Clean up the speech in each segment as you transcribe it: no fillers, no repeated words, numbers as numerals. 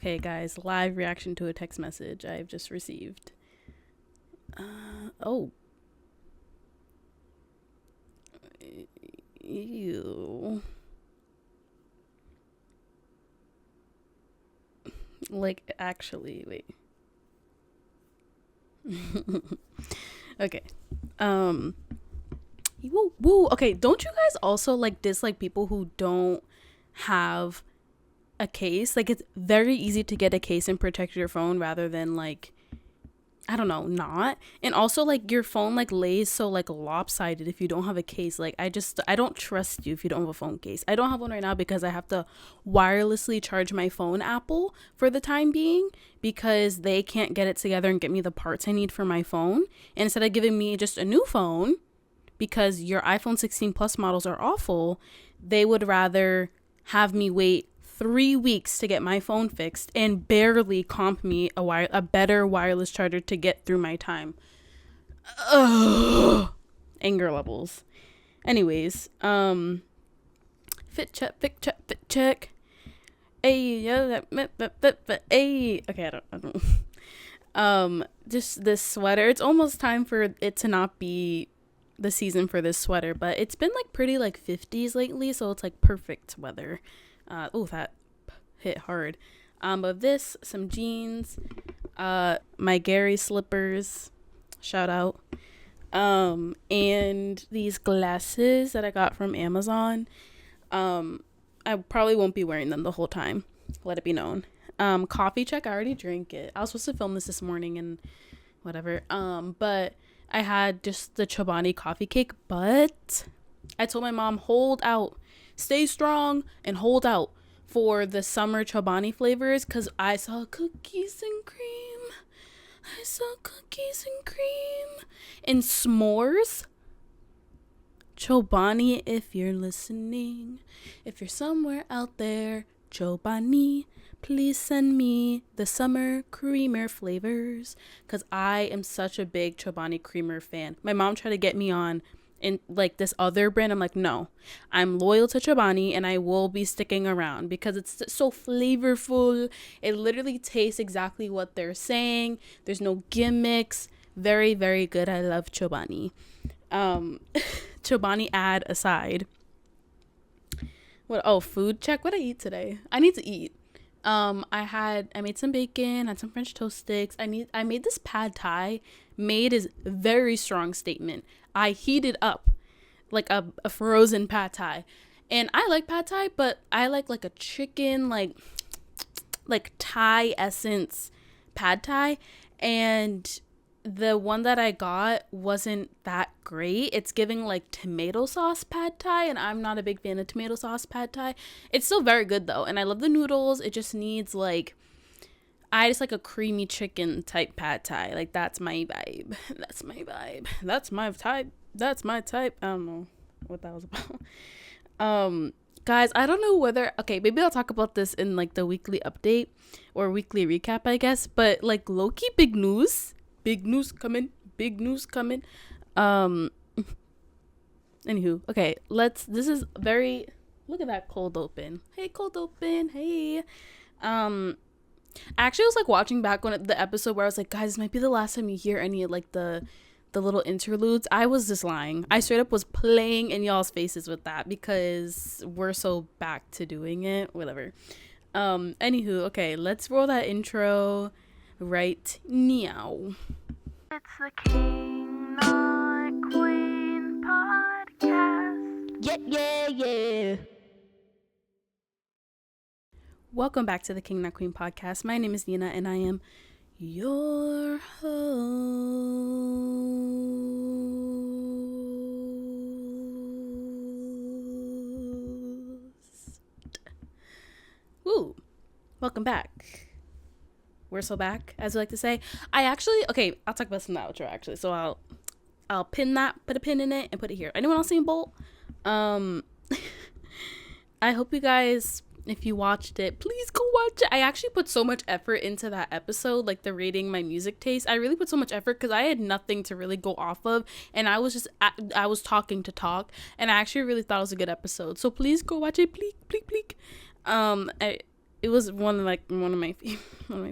Okay, guys, live reaction to a text message I've just received. Oh. Ew. Like, actually, wait. Okay. Woo. Okay, don't you guys also, like, dislike people who don't have a case? Like, it's very easy to get a case and protect your phone rather than, like, I don't know, not. And also, like, your phone, like, lays so, like, lopsided if you don't have a case. Like, I don't trust you if you don't have a phone case. I don't have one right now because I have to wirelessly charge my phone, Apple, for the time being, because they can't get it together and get me the parts I need for my phone. And instead of giving me just a new phone, because your iPhone 16 Plus models are awful, they would rather have me wait 3 weeks to get my phone fixed and barely comp me a better wireless charger to get through my time. Ugh. Anger levels. Anyways, fit check. Hey, hey. Okay, I don't. Just this sweater. It's almost time for it to not be the season for this sweater, but it's been like pretty like 50s lately, so it's like perfect weather. Oh, that hit hard. But this, some jeans, my Gary slippers, shout out, and these glasses that I got from Amazon. I probably won't be wearing them the whole time. Let it be known. Coffee check. I already drank it. I was supposed to film this morning and whatever. But I had just the Chobani coffee cake, but I told my mom, hold out, stay strong and hold out for the summer Chobani flavors, because I saw cookies and cream. I saw cookies and cream and s'mores. Chobani, if you're listening, if you're somewhere out there, Chobani, please send me the summer creamer flavors, because I am such a big Chobani creamer fan. My mom tried to get me on in like this other brand. I'm like, no, I'm loyal to Chobani and I will be sticking around because it's so flavorful. It literally tastes exactly what they're saying. There's no gimmicks. Very, very good. I love Chobani. Chobani ad aside. What? Oh, food check. What I eat today? I need to eat. I made some bacon, had some French toast sticks. I made this pad thai. Made is very strong statement. I heated up like a frozen pad thai. And I like pad thai, but I like a chicken, like Thai essence pad thai. And the one that I got wasn't that great. It's giving like tomato sauce pad thai, and I'm not a big fan of tomato sauce pad thai. It's still very good though, and I love the noodles. It just needs like, I just like a creamy chicken type pad thai. Like, that's my vibe. That's my vibe. That's my type. That's my type. I don't know what that was about. Guys, I don't know whether, okay, maybe I'll talk about this in like the weekly update or weekly recap, I guess. But like, low-key big news. Big news coming. Big news coming. Anywho, okay, this is very, look at that cold open. Hey, cold open. Hey. Actually, I was like watching back on the episode where I was like, guys, this might be the last time you hear any of like the little interludes. I was just lying. I straight up was playing in y'all's faces with that because we're so back to doing it. Whatever. Anywho, okay, let's roll that intro right now. It's the King, Not Queen podcast. Yeah. Welcome back to the King Not Queen podcast. My name is Nina and I am your host. Woo! Welcome back. We're so back, as we like to say. I'll talk about this in the outro actually. So I'll pin that, put a pin in it, and put it here. Anyone else seen Bolt? I hope you guys, if you watched it, please go watch it. I actually put so much effort into that episode, like the rating my music taste. I really put so much effort because I had nothing to really go off of, and I was talking to talk, and I actually really thought it was a good episode. So please go watch it, please. it was one of my one of my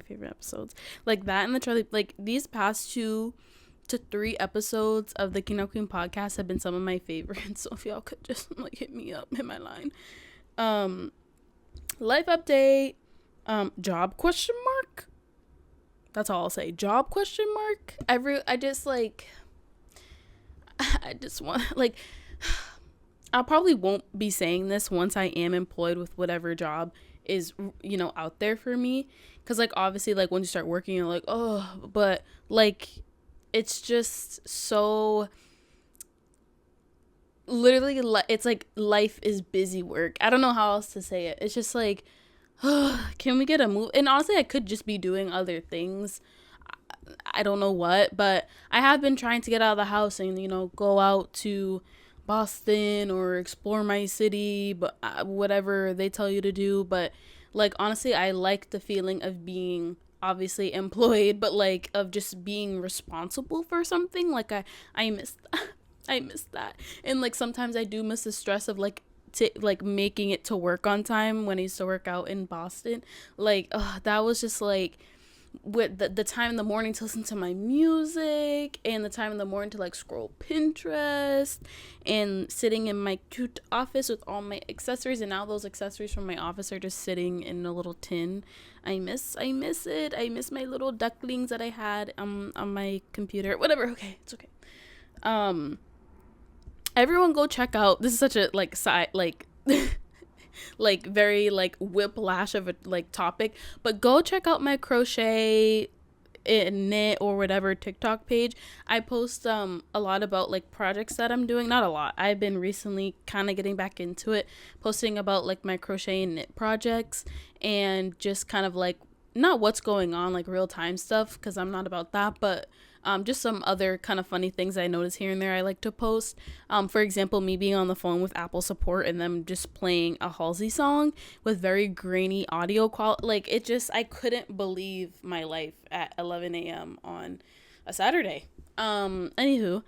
favorite episodes. Like that and the Charlie, like these past 2 to 3 episodes of the King of Queen podcast have been some of my favorites. So if y'all could just like hit me up, hit my line. Life update. Job question mark. That's all I'll say. Job question mark. I just want like I probably won't be saying this once I am employed with whatever job is, you know, out there for me. Because, like, obviously, like, once you start working, you're like, oh, but, like, it's just so, literally, it's like life is busy work. I don't know how else to say it. It's just like, can we get a move? And honestly, I could just be doing other things. I don't know what, but I have been trying to get out of the house and, you know, go out to Boston or explore my city, but whatever they tell you to do. But like honestly, I like the feeling of being obviously employed, but like of just being responsible for something. Like I miss that. I miss that. And like sometimes I do miss the stress of like making it to work on time when I used to work out in Boston. Like that was just like with the time in the morning to listen to my music and the time in the morning to like scroll Pinterest and sitting in my cute office with all my accessories, and now those accessories from my office are just sitting in a little tin. I miss it. I miss my little ducklings that I had on my computer. Whatever. Okay, it's okay. Everyone go check out, this is such a like side like like very like whiplash of a like topic, but go check out my crochet and knit or whatever TikTok page. I post a lot about like projects that I'm doing. Not a lot, I've been recently kind of getting back into it, posting about like my crochet and knit projects and just kind of like not what's going on, like real time stuff, because I'm not about that, but just some other kind of funny things I notice here and there I like to post. For example, me being on the phone with Apple support and them just playing a Halsey song with very grainy audio quality. Like it just, I couldn't believe my life at 11 a.m. on a Saturday. Anywho,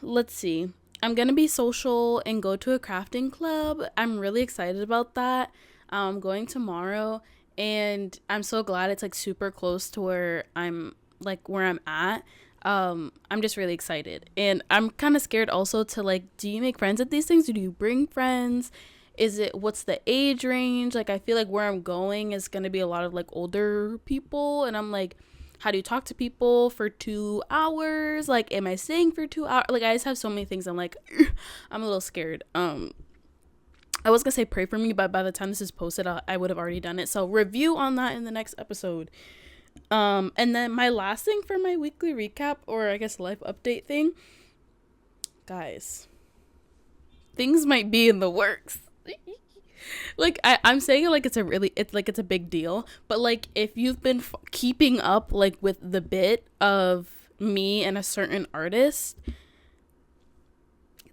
let's see. I'm gonna be social and go to a crafting club. I'm really excited about that. I'm going tomorrow, and I'm so glad it's like super close to where I'm at. I'm just really excited, and I'm kind of scared also to like, do you make friends at these things? Do you bring friends? What's the age range? Like I feel like where I'm going is going to be a lot of like older people, and I'm like, how do you talk to people for 2 hours? Like, am I staying for 2 hours? Like I just have so many things. I'm like, I'm a little scared. I was gonna say pray for me, but by the time this is posted, I would have already done it. So review on that in the next episode. And then my last thing for my weekly recap, or I guess life update thing, guys, things might be in the works. Like I'm saying it like it's a big deal, but like if you've been keeping up like with the bit of me and a certain artist,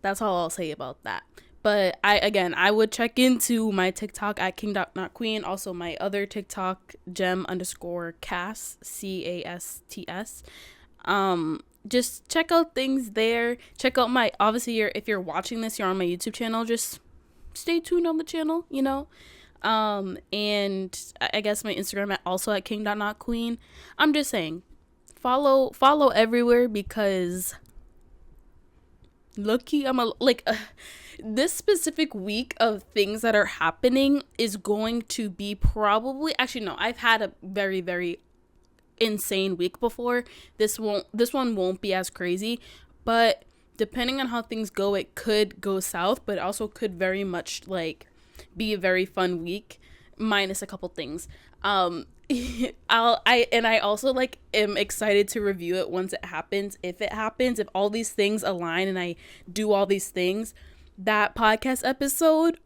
that's all I'll say about that. But I would check into my TikTok at king.notqueen. Also my other TikTok, gem_casts, CASTS. Just check out things there. Check out my, obviously if you're watching this, you're on my YouTube channel. Just stay tuned on the channel, you know. And I guess my Instagram also at king.notqueen. I'm just saying, follow everywhere, because lucky I'm this specific week of things that are happening is going to be probably, actually no, I've had a very, very insane week before. This one won't be as crazy, but depending on how things go, it could go south, but it also could very much like be a very fun week, minus a couple things. I also like am excited to review it once it happens. If all these things align and I do all these things, that podcast episode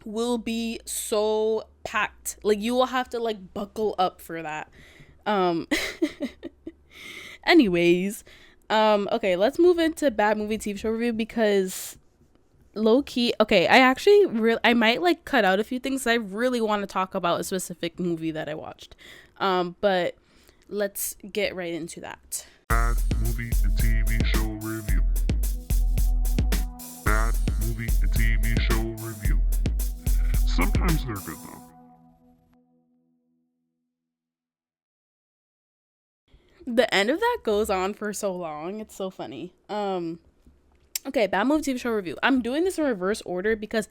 will be so packed. Like you will have to like buckle up for that. Anyways, okay, let's move into bad movie TV show review, because low key, okay, I might like cut out a few things. I really want to talk about a specific movie that I watched. But let's get right into that. Bad movie and TV show review. Bad movie and TV show review. Sometimes they're good though. The end of that goes on for so long. It's so funny. Okay, bad movie TV show review. I'm doing this in reverse order because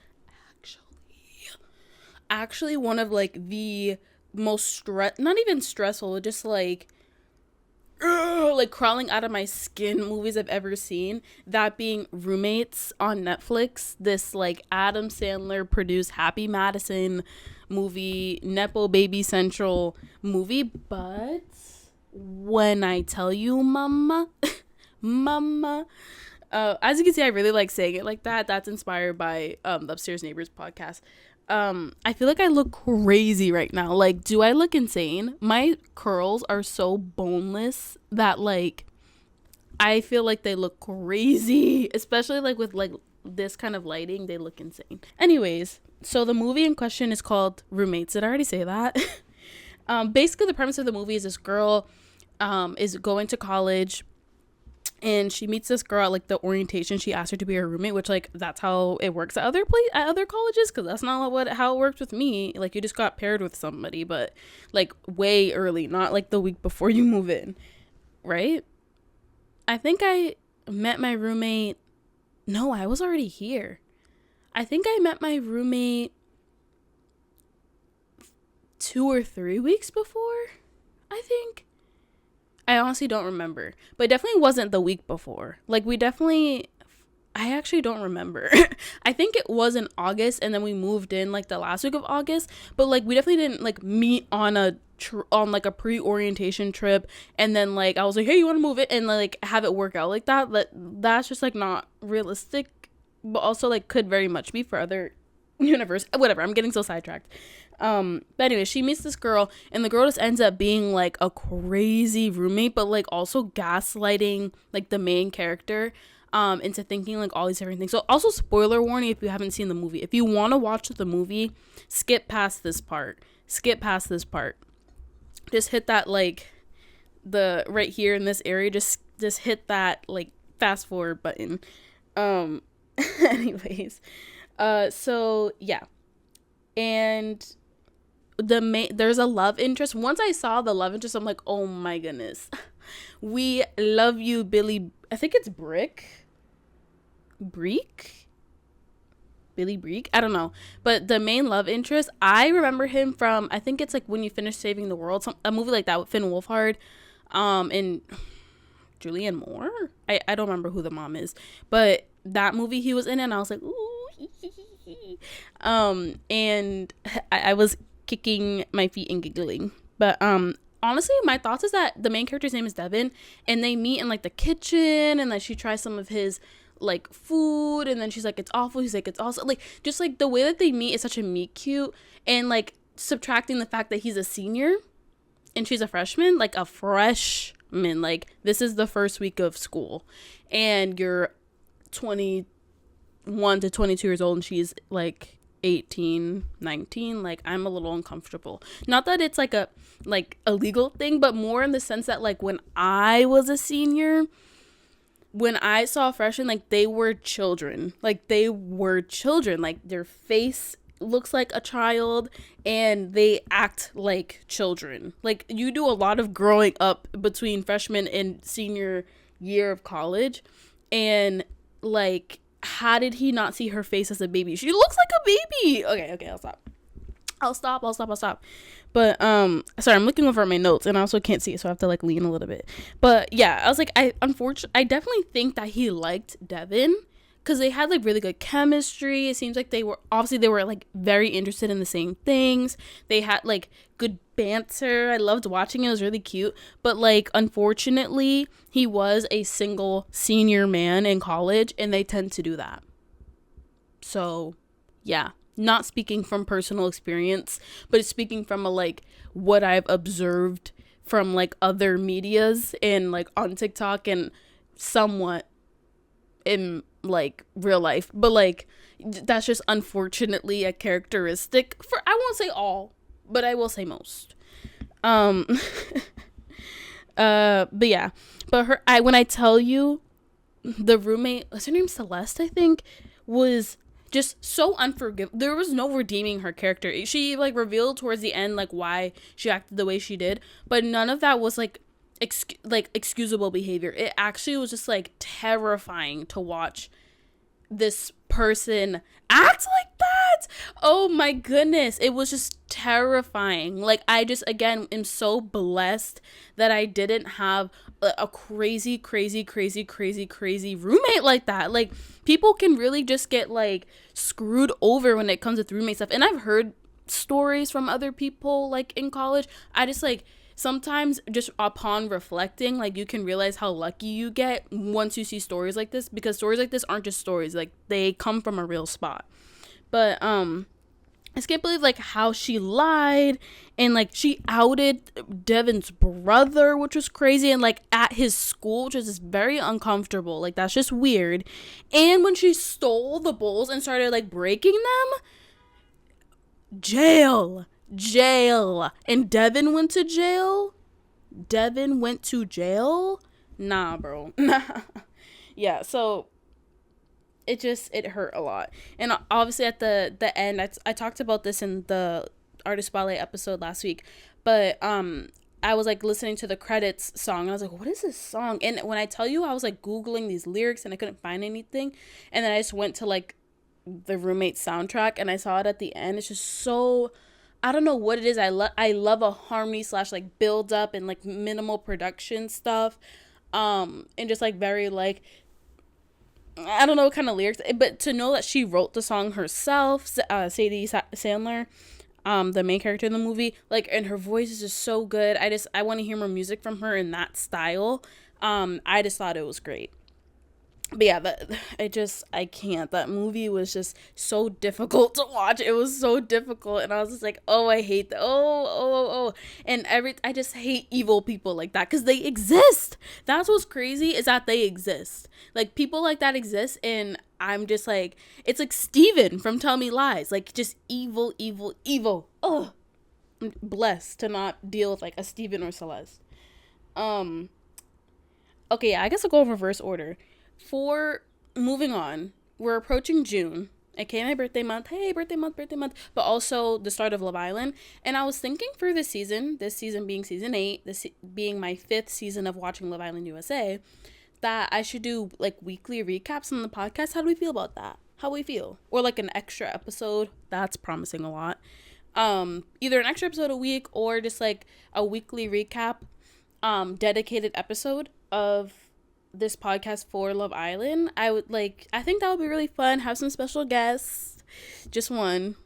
actually one of like the most not even stressful, just like crawling out of my skin movies I've ever seen, that being Roommates on Netflix. This like Adam Sandler produced Happy Madison movie, Nepo Baby Central movie. But when I tell you, mama mama, as you can see, I really like saying it like that. That's inspired by the Upstairs Neighbors podcast. I feel like I look crazy right now. Like, do I look insane? My curls are so boneless that like I feel like they look crazy, especially like with like this kind of lighting. They look insane. Anyways, so the movie in question is called Roommates. Did I already say that? Basically the premise of the movie is this girl is going to college, and she meets this girl at like the orientation. She asked her to be her roommate, which like that's how it works at other colleges, because that's not how it worked with me. Like, you just got paired with somebody, but like way early, not like the week before you move in, right? I think I met my roommate. No, I was already here. I think I met my roommate 2 or 3 weeks before, I think. I honestly don't remember, but it definitely wasn't the week before. Like, I actually don't remember. I think it was in August, and then we moved in like the last week of August, but like we definitely didn't like meet on a pre-orientation trip, and then like I was like, hey, you want to move it, and like have it work out like that. But that's just like not realistic, but also like could very much be for other universe. Whatever, I'm getting so sidetracked. But anyway, she meets this girl, and the girl just ends up being like a crazy roommate, but like also gaslighting like the main character into thinking like all these different things. So also, spoiler warning, if you haven't seen the movie, if you want to watch the movie, skip past this part. Just hit that like the right here in this area, just hit that like fast forward button. Anyways, so yeah. And there's a love interest. Once I saw the love interest, I'm like, oh my goodness, we love you, Billy. I think it's Billy Breek, I don't know, but the main love interest, I remember him from, I think it's like When You Finish Saving the World, a movie like that with Finn Wolfhard and Julianne Moore. I don't remember who the mom is, but that movie he was in, and I was like, ooh. And I was kicking my feet and giggling. But honestly, my thoughts is that the main character's name is Devin, and they meet in like the kitchen, and like she tries some of his like food, and then she's like, it's awful. He's like, it's also like, just like the way that they meet is such a meet cute, and like subtracting the fact that he's a senior and she's a freshman, like a freshman, like this is the first week of school, and you're 21 to 22 years old, and she's like 18, 19. Like, I'm a little uncomfortable. Not that it's like a legal thing, but more in the sense that like when I was a senior, when I saw freshmen, like they were children. Like their face looks like a child, and they act like children. Like, you do a lot of growing up between freshman and senior year of college, and like, how did he not see her face as a baby? She looks like a baby. Okay, I'll stop. But sorry, I'm looking over at my notes, and I also can't see it, so I have to like lean a little bit. But yeah, I was like, I definitely think that he liked Devin, because they had like really good chemistry. It seems like they were like very interested in the same things. They had like good banter. I loved watching it. It was really cute. But like, unfortunately, he was a single senior man in college, and they tend to do that. So yeah, not speaking from personal experience, but speaking from a like what I've observed from like other medias and like on TikTok and somewhat in like real life. But like, that's just unfortunately a characteristic for, I won't say all, but I will say most. But yeah, but when I tell you, the roommate, what's her name, Celeste, I think, was just so unforgivable. There was no redeeming her character. She like revealed towards the end like why she acted the way she did, but none of that was like excusable behavior. It actually was just like terrifying to watch this person act like that. Oh my goodness, it was just terrifying. Like, I just, again, am so blessed that I didn't have a crazy roommate like that. Like, people can really just get like screwed over when it comes with roommate stuff. And I've heard stories from other people like in college. I just like, sometimes just upon reflecting, like, you can realize how lucky you get once you see stories like this, because stories like this aren't just stories, like, they come from a real spot. But I just can't believe like how she lied, and like she outed Devin's brother, which was crazy, and like at his school, which was just very uncomfortable. Like, that's just weird. And when she stole the bowls and started like breaking them, jail. And Devin went to jail. Nah, bro. Yeah, so it hurt a lot. And obviously at the end, I talked about this in the Artist Spotlight episode last week, but I was like listening to the credits song, and I was like, what is this song? And when I tell you, I was like Googling these lyrics and I couldn't find anything, and then I just went to like the roommate soundtrack and I saw it at the end. It's just so, I don't know what it is. I love a harmony / like build up and like minimal production stuff, and just like very like, I don't know what kind of lyrics, but to know that she wrote the song herself, Sadie Sandler, the main character in the movie, like, and her voice is just so good. I want to hear more music from her in that style. I just thought it was great. But yeah, I can't. That movie was just so difficult to watch. It was so difficult, and I was just like, oh, I hate that. Oh. And I just hate evil people like that, because they exist. That's what's crazy, is that they exist. Like, people like that exist, and I'm just like, it's like Steven from Tell Me Lies. Like, just evil. Ugh. I'm blessed to not deal with like a Steven or Celeste. Okay, yeah, I guess I'll go in reverse order. For moving on, we're approaching June. Okay, my birthday month. Hey, birthday month. But also the start of Love Island. And I was thinking for this season being season 8, this being my 5th season of watching Love Island USA, that I should do like weekly recaps on the podcast. How do we feel about that? How we feel? Or like an extra episode. That's promising a lot. Either an extra episode a week, or just like a weekly recap, dedicated episode of this podcast for Love Island. I think that would be really fun. Have some special guests. Just one.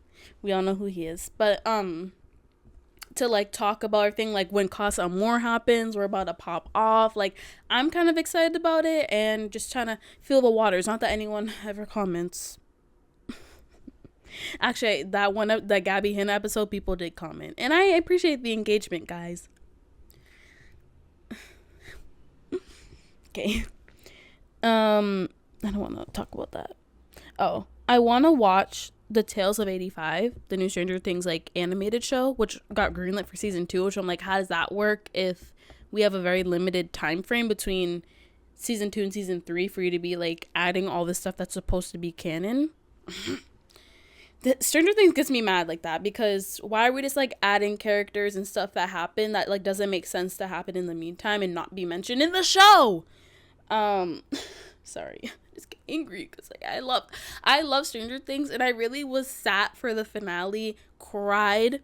We all know who he is. But to like talk about everything, like when Casa Amor happens, we're about to pop off. Like, I'm kind of excited about it, and just trying to feel the waters. Not that anyone ever comments. Actually, that Gabby Hanna episode, people did comment, and I appreciate the engagement, guys. Okay. I don't want to talk about that. Oh, I want to watch the Tales of 85, the new Stranger Things like animated show, which got greenlit for season 2, which I'm like, how does that work if we have a very limited time frame between season 2 and season 3 for you to be like adding all this stuff that's supposed to be canon? The Stranger Things gets me mad like that, because why are we just like adding characters and stuff that happen that like doesn't make sense to happen in the meantime and not be mentioned in the show? Sorry, I just get angry because like I love Stranger Things, and I really was sat for the finale, cried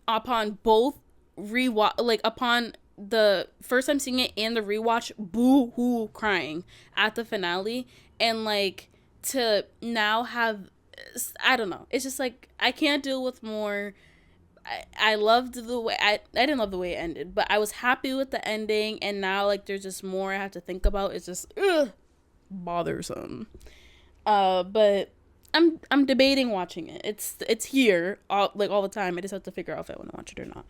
upon both upon the first time seeing it and the rewatch, boo-hoo crying at the finale, and like to now have, I don't know, it's just like I can't deal with more. I loved the way I didn't love the way it ended, but I was happy with the ending, and now like there's just more I have to think about. It's just bothersome. But I'm debating watching it. It's here all the time. I just have to figure out if I want to watch it or not.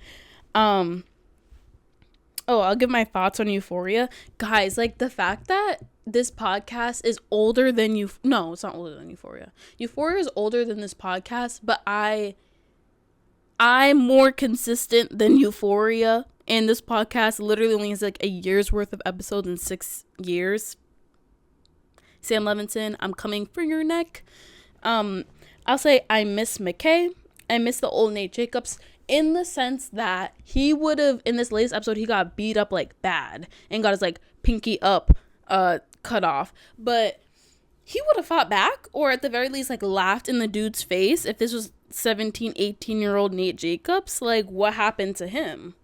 I'll give my thoughts on Euphoria. Guys, like the fact that this podcast is older than no, it's not older than Euphoria. Euphoria is older than this podcast, but I'm more consistent than Euphoria, and this podcast literally only has like a year's worth of episodes in 6 years. Sam Levinson, I'm coming for your neck. I'll say I miss McKay. I miss the old Nate Jacobs in the sense that he would have, in this latest episode, he got beat up like bad and got his like pinky up cut off. But he would have fought back, or at the very least like laughed in the dude's face. If this was 17, 18-year-old Nate Jacobs, like what happened to him?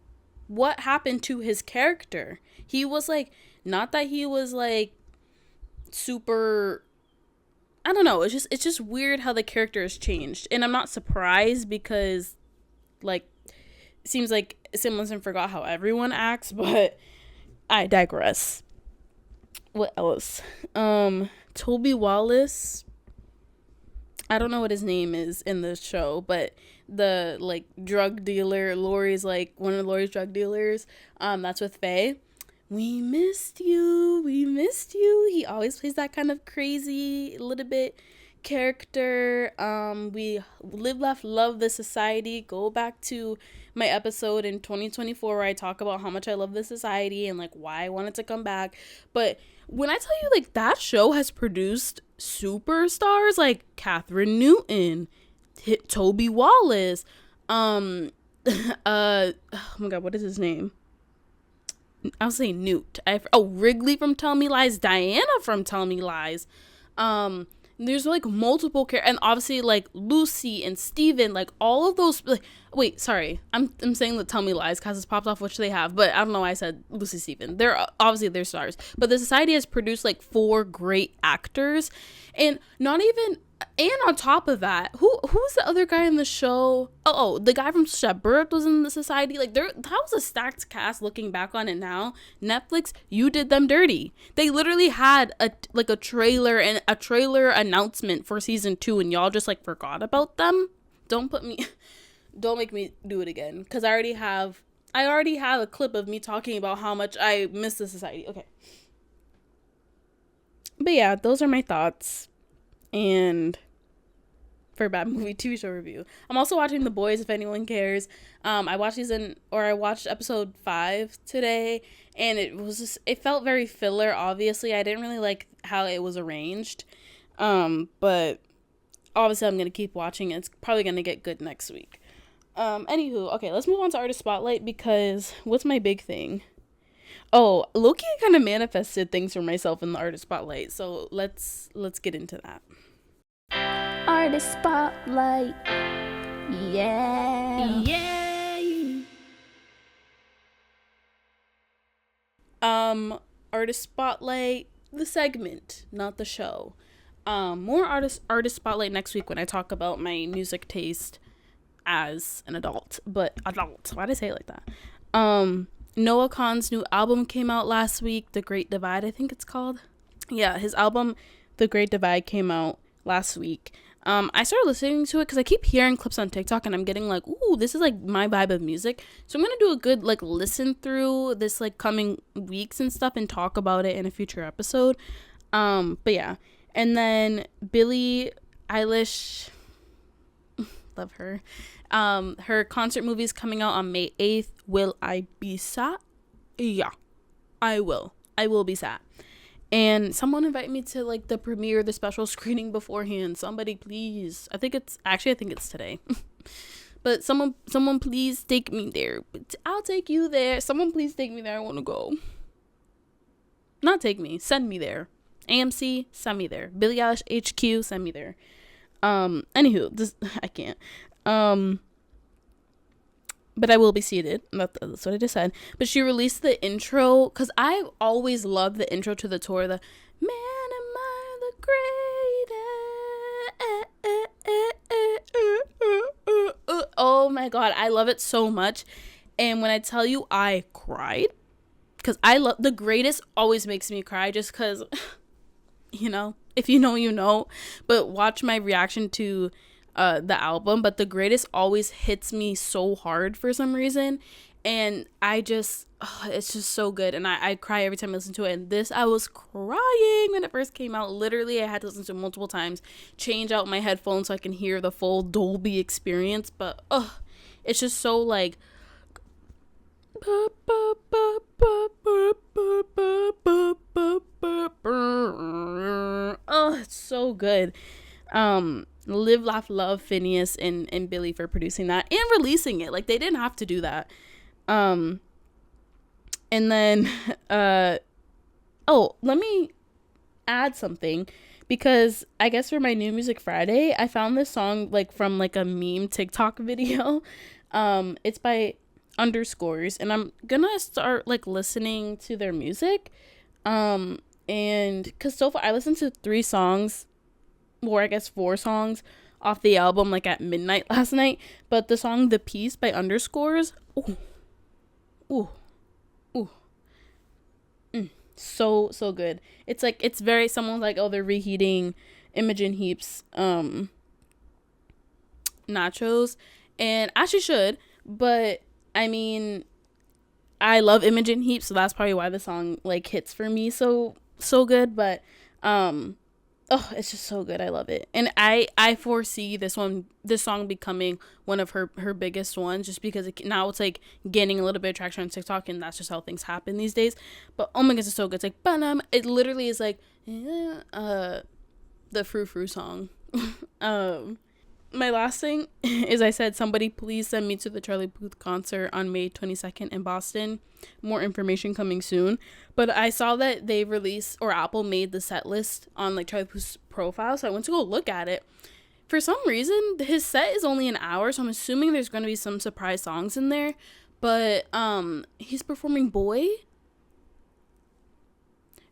What happened to his character? He was like, not that he was like super, I don't know, it's just weird how the character has changed. And I'm not surprised because like it seems like Simlinson forgot how everyone acts, but I digress. What else? Toby Wallace, I don't know what his name is in the show, but the like drug dealer, Lori's like one of Lori's drug dealers, that's with Faye. We missed you. He always plays that kind of crazy little bit character. We live, laugh, love the society. Go back to my episode in 2024 where I talk about how much I love the society and like why I wanted to come back. But when I tell you, like, that show has produced superstars like Catherine Newton, Toby Wallace, oh my god, what is his name? I'll say Newt. Wrigley from Tell Me Lies, Diana from Tell Me Lies. There's like multiple characters, and obviously like Lucy and Steven, like all of those. Like, wait, sorry, I'm saying the Tell Me Lies because it's popped off, which they have, but I don't know why I said Lucy, Steven. They're obviously they're stars, but the Society has produced like 4 great actors, and not even. And on top of that, who's the other guy in the show? Oh, the guy from Shepard was in the Society. Like that was a stacked cast. Looking back on it now, Netflix, you did them dirty. They literally had a trailer and a trailer announcement for season 2, and y'all just like forgot about them. Don't make me do it again, because I already have a clip of me talking about how much I miss the Society. Okay, but yeah, those are my thoughts. And for Bad Movie TV Show Review, I'm also watching The Boys, if anyone cares. I watched episode 5 today, and it felt very filler. Obviously, I didn't really like how it was arranged, but obviously I'm gonna keep watching. It's probably gonna get good next week. Anywho, okay, let's move on to Artist Spotlight, because what's my big thing? Oh, Loki kind of manifested things for myself in the Artist Spotlight, so let's get into that. Artist Spotlight. Yeah. Yay. Artist Spotlight, the segment, not the show. More artist Spotlight next week when I talk about my music taste as an adult. But adult, why did I say it like that? Noah Kahan's new album came out last week, The Great Divide, I think it's called. Yeah, his album, The Great Divide, came out last week. I started listening to it because I keep hearing clips on TikTok, and I'm getting like, ooh, this is like my vibe of music. So I'm gonna do a good like listen through this like coming weeks and stuff, and talk about it in a future episode. But yeah, and then Billie Eilish, love her. Her concert movie is coming out on May 8th. Will I be sat? Yeah, I will be sat. And someone invite me to like the premiere, the special screening beforehand. Somebody please. I think it's today. But someone please take me there. I'll take you there. Someone please take me there. I want to go. Not take me, send me there. AMC, send me there. Billie Eilish HQ, send me there. Anywho, I can't. But I will be seated. That's what I just said. But she released the intro, because I've always loved the intro to the tour. The man, am I the greatest? Oh my god, I love it so much. And when I tell you I cried, because I love The Greatest, always makes me cry, just because, you know, if you know, you know. But watch my reaction to the album. But The Greatest always hits me so hard for some reason, and I just it's just so good, and I cry every time I listen to it. And this, I was crying when it first came out. Literally, I had to listen to it multiple times, change out my headphones so I can hear the full Dolby experience. But it's just so like it's so good. Live, Laugh, Love, Phineas and Billy for producing that and releasing it. Like, they didn't have to do that. And then, oh, let me add something, because I guess for my New Music Friday, I found this song like from like a meme TikTok video. It's by Underscores, and I'm gonna start like listening to their music. And because so far I listened to 3 songs, or I guess 4 songs off the album like at midnight last night. But the song "The Peace" by Underscores, ooh, ooh, ooh, so good. It's like, it's very, someone's like, oh, they're reheating Imogen Heap's nachos, and as she should. But I mean, I love Imogen Heap, so that's probably why the song like hits for me so good. But oh, it's just so good. I love it. And I foresee this song becoming one of her biggest ones, just because now it's like gaining a little bit of traction on TikTok, and that's just how things happen these days. But oh my goodness, it's so good. It's like, banam. It literally is like, the Frou Frou song. My last thing is, I said, somebody please send me to the Charlie Puth concert on May 22nd in Boston. More information coming soon. But I saw that they released, or Apple made the set list on like Charlie Puth's profile, so I went to go look at it. For some reason, his set is only an hour, so I'm assuming there's going to be some surprise songs in there. But he's performing Boy.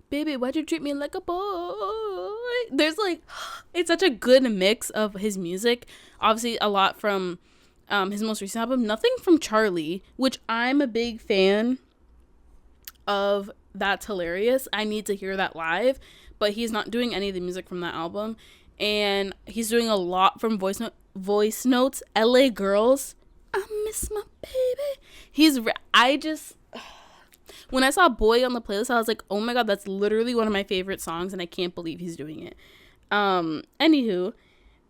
Baby, why'd you treat me like a boy? There's like, it's such a good mix of his music. Obviously, a lot from his most recent album. Nothing from Charlie, which I'm a big fan of. That's hilarious. I need to hear that live. But he's not doing any of the music from that album. And he's doing a lot from Voice Notes. LA Girls. I miss my baby. When I saw Boy on the playlist, I was like, oh my god, that's literally one of my favorite songs, and I can't believe he's doing it. Anywho,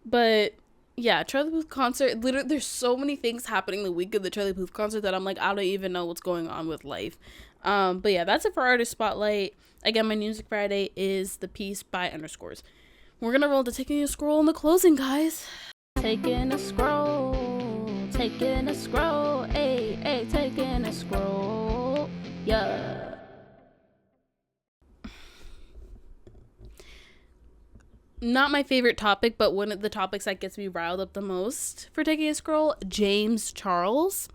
but yeah, Charlie Puth concert, literally, there's so many things happening the week of the Charlie Puth concert that I'm like, I don't even know what's going on with life. But yeah, that's it for Artist Spotlight. Again, my Music Friday is The Peace by Underscores. We're gonna roll to Taking a Scroll in the closing, guys. Taking a scroll, ayy, taking a scroll, yeah. Not my favorite topic, but one of the topics that gets me riled up the most for Taking a Scroll, James Charles.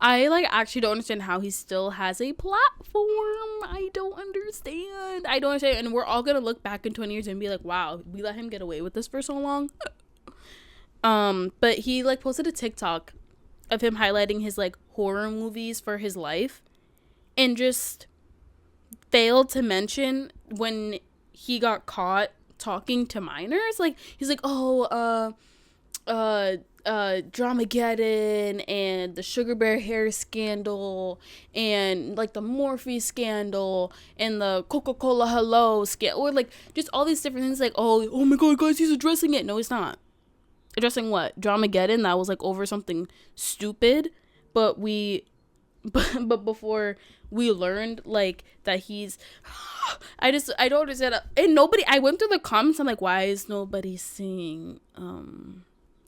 I actually don't understand how he still has a platform. I don't understand. And we're all gonna look back in 20 years and be like, wow, we let him get away with this for so long. But he posted a TikTok of him highlighting his horror movies for his life, and just failed to mention when he got caught talking to minors. He's like, Dramageddon and the Sugar Bear hair scandal and the Morphe scandal and the Coca-Cola Hello scandal, or just all these different things. Oh my god, guys, he's addressing it. No, he's not addressing what? Dramageddon, that was over something stupid, but before we learned that he's I don't understand. And I went through the comments, I'm like, why is nobody saying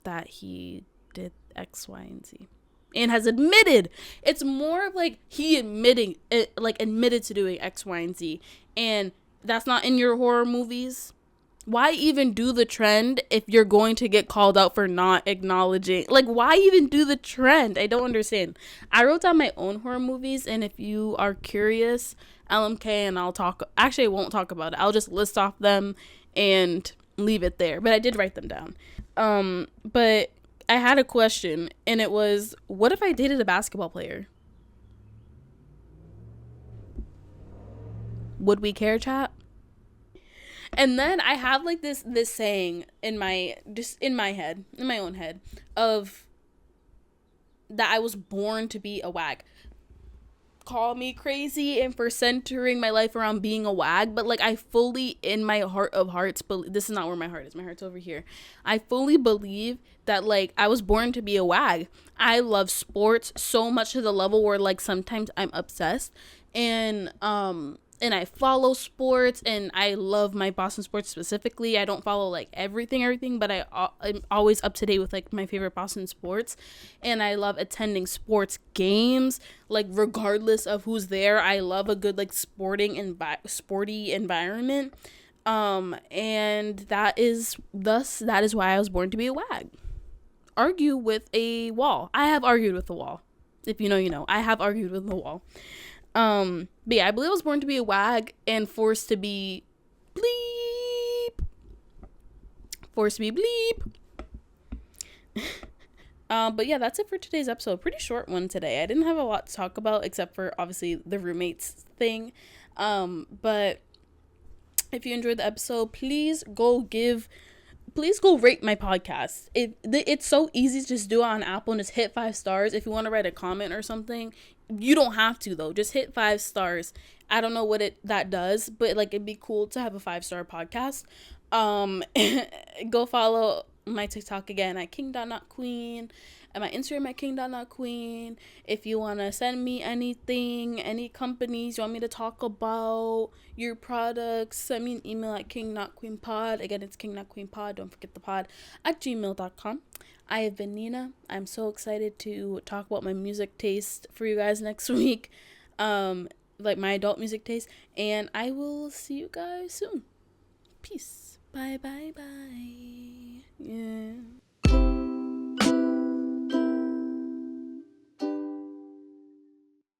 that he did X, Y, and Z, and has admitted? It's more of he admitting it, admitted to doing X, Y, and Z, and that's not in your horror movies. Why even do the trend if you're going to get called out for not acknowledging? Why even do the trend? I don't understand. I wrote down my own horror movies, and if you are curious, LMK, and I won't talk about it. I'll just list off them and leave it there. But I did write them down. But I had a question, and it was, what if I dated a basketball player? Would we care, chat? And then I have this saying in my own head, of that I was born to be a WAG. Call me crazy and for centering my life around being a WAG, but I fully, in my heart of hearts, this is not where my heart is. My heart's over here. I fully believe that I was born to be a WAG. I love sports so much to the level where sometimes I'm obsessed, and and I follow sports, and I love my Boston sports specifically. I don't follow like everything, but I'm always up to date with like my favorite Boston sports, and I love attending sports games, like regardless of who's there. I love a good like sporty environment. And that is why I was born to be a WAG. Argue with a wall. I have argued with the wall. If you know, you know. I have argued with the wall. But yeah, I believe I was born to be a WAG and forced to be bleep. Forced to be bleep. But yeah, that's it for today's episode. Pretty short one today. I didn't have a lot to talk about except for obviously the roommates thing. But if you enjoyed the episode, please go rate my podcast. It's so easy to just do it on Apple and just hit 5 stars. If you want to write a comment or something, you don't have to though. Just hit 5 stars. I don't know what that does, but like it'd be cool to have a 5-star podcast. Go follow my TikTok again at king.notqueen, and my Instagram at king.notqueen. If you want to send me anything, any companies you want me to talk about, your products, send me an email at kingnotqueenpod. Again, it's kingnotqueenpod, don't forget the pod, at gmail.com. I have been Nina. I'm so excited to talk about my music taste for you guys next week, like my adult music taste, and I will see you guys soon. Peace. Bye. Yeah.